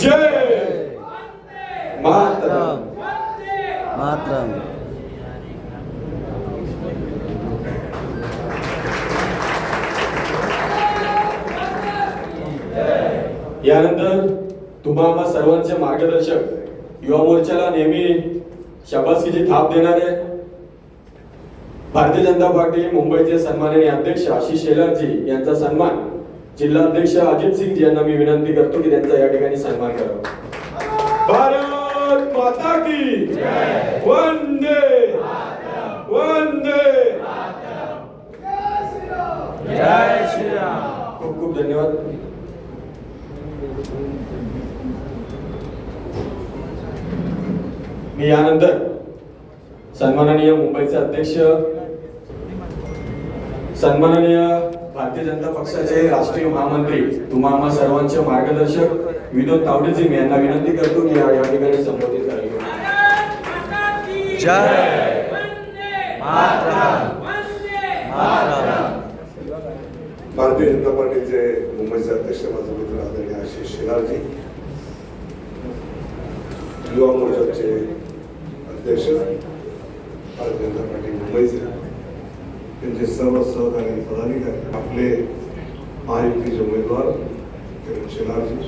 जय मातरम। मातरम। यानंतर तुम्हा आम्हा सर्वांचे मार्गदर्शक युवा मोर्चाला नेहमी शाबासकीची थाप देणारे भारतीय जनता पार्टी मुंबईचे सन्माननीय अध्यक्ष आशिष शेलारजी यांचा सन्मान जिल्हाध्यक्ष अजित सिंग यांना मी विनंती करतो की त्यांचा या ठिकाणी सन्मान करावा। भारत माता की जय। वंदे वंदे जय श्रीराम। खूप खूप धन्यवाद। मी यानंतर सन्माननीय मुंबईचे अध्यक्ष सन्माननीय भारतीय जनता पक्षाचे राष्ट्रीय महामंत्री तुम्हा आम्हा सर्वांचे मार्गदर्शक विनोद तावडेजी यांना विनंती करतो की या ठिकाणी संबोधित करावे। जय मातरम। मातरम। भारतीय जनता पार्टीचे मुंबईचे अध्यक्ष माझे मित्र आदरणीय आशिष शेलारजी, युवा मोर्चाचे अध्यक्ष भारतीय जनता पार्टी मुंबईचे, त्यांचे सर्व सहकारी पदाधिकारी, आपले महायुतीचे उमेदवार शेलारजी,